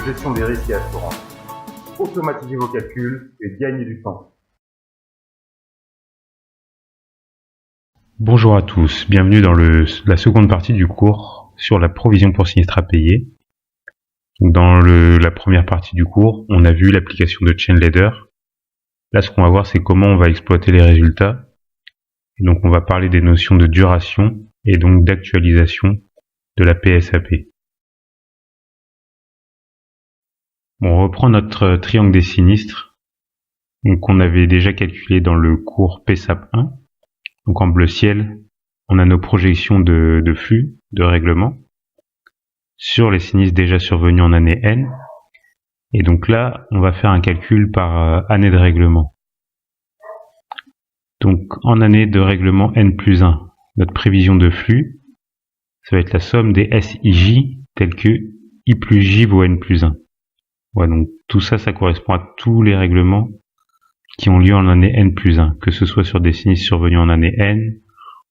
gestion des risques et assurances. Automatisez vos calculs et gagnez du temps. Bonjour à tous, bienvenue dans la seconde partie du cours sur la provision pour sinistre à payer. Dans la première partie du cours, on a vu l'application de Chainladder. Là, ce qu'on va voir, c'est comment on va exploiter les résultats. Et donc, on va parler des notions de duration et donc d'actualisation de la PSAP. Bon, on reprend notre triangle des sinistres, donc qu'on avait déjà calculé dans le cours PSAP 1. Donc en bleu ciel, on a nos projections de flux, de règlement, sur les sinistres déjà survenus en année N. Et donc là, on va faire un calcul par année de règlement. Donc en année de règlement N plus 1, notre prévision de flux, ça va être la somme des SIJ tels que I plus J vaut N plus 1. Ouais, donc tout ça, ça correspond à tous les règlements qui ont lieu en année N plus 1, que ce soit sur des sinistres survenus en année N,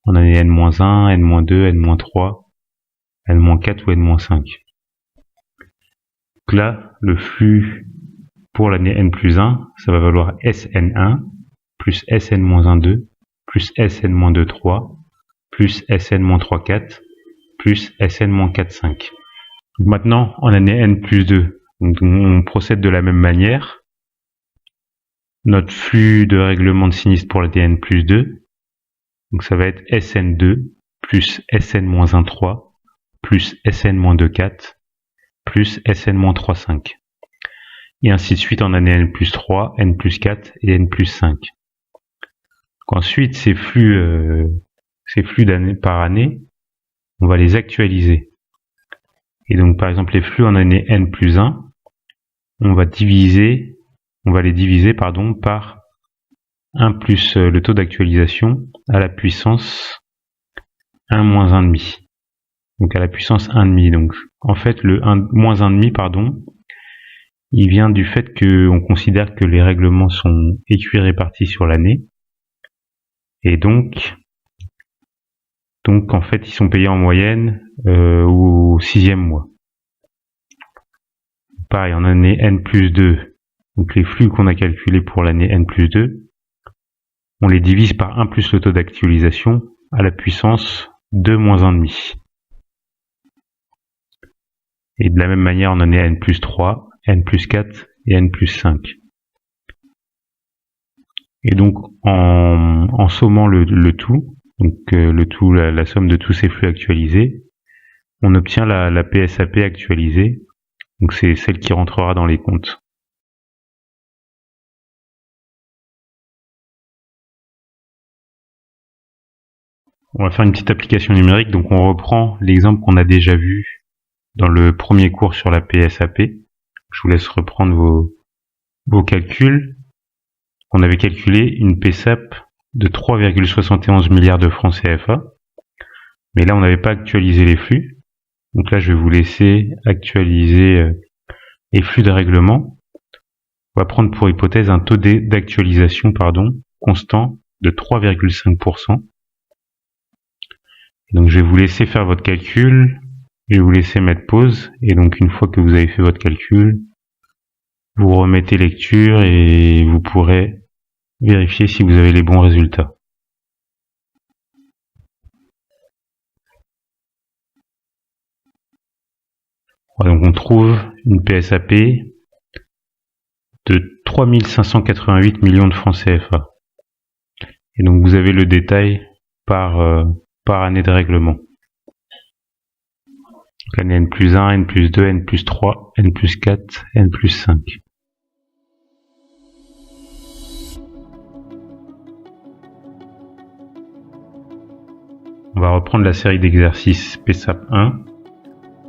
en année N-1, N-2, N-3, N-4 ou N-5. Donc là, le flux pour l'année N plus 1, ça va valoir SN1 plus SN-1-2 plus SN-2-3 plus SN-3-4 plus SN-4-5. Donc maintenant, en année N plus 2, donc on procède de la même manière. Notre flux de règlement de sinistre pour l'année N plus 2, donc ça va être SN2 plus SN-1-3 plus SN-2-4 plus SN-3-5. Et ainsi de suite en année N plus 3, N plus 4 et N plus 5. Donc ensuite, ces flux d'année par année, on va les actualiser. Et donc par exemple les flux en année N plus 1, on va les diviser par 1 plus le taux d'actualisation à la puissance 1 moins 1,5. Donc à la puissance 1,5. Donc en fait le 1 moins 1,5, il vient du fait qu'on considère que les règlements sont équirépartis sur l'année. Et donc en fait ils sont payés en moyenne au 6e mois. Pareil, en année N plus 2, donc les flux qu'on a calculés pour l'année N plus 2, on les divise par 1 plus le taux d'actualisation à la puissance 2 moins 1,5. Et de la même manière en année N plus 3, N plus 4 et N plus 5. Et donc en sommant le tout, donc la somme de tous ces flux actualisés, on obtient la PSAP actualisée. Donc c'est celle qui rentrera dans les comptes. On va faire une petite application numérique, donc on reprend l'exemple qu'on a déjà vu dans le premier cours sur la PSAP. Je vous laisse reprendre vos calculs. On avait calculé une PSAP de 3,71 milliards de francs CFA, mais là on n'avait pas actualisé les flux. Donc là je vais vous laisser actualiser les flux de règlement. On va prendre pour hypothèse un taux d'actualisation constant de 3,5%. Donc je vais vous laisser faire votre calcul, je vais vous laisser mettre pause, et donc une fois que vous avez fait votre calcul, vous remettez lecture et vous pourrez vérifier si vous avez les bons résultats. Voilà, donc on trouve une PSAP de 3588 millions de francs CFA. Et donc vous avez le détail par année de règlement. Donc l'année N plus 1, N plus 2, N plus 3, N plus 4, N plus 5. On va reprendre la série d'exercices PSAP 1.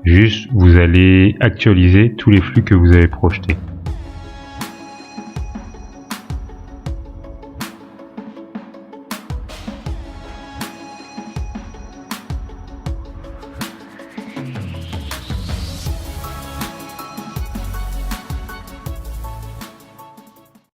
Juste, vous allez actualiser tous les flux que vous avez projetés.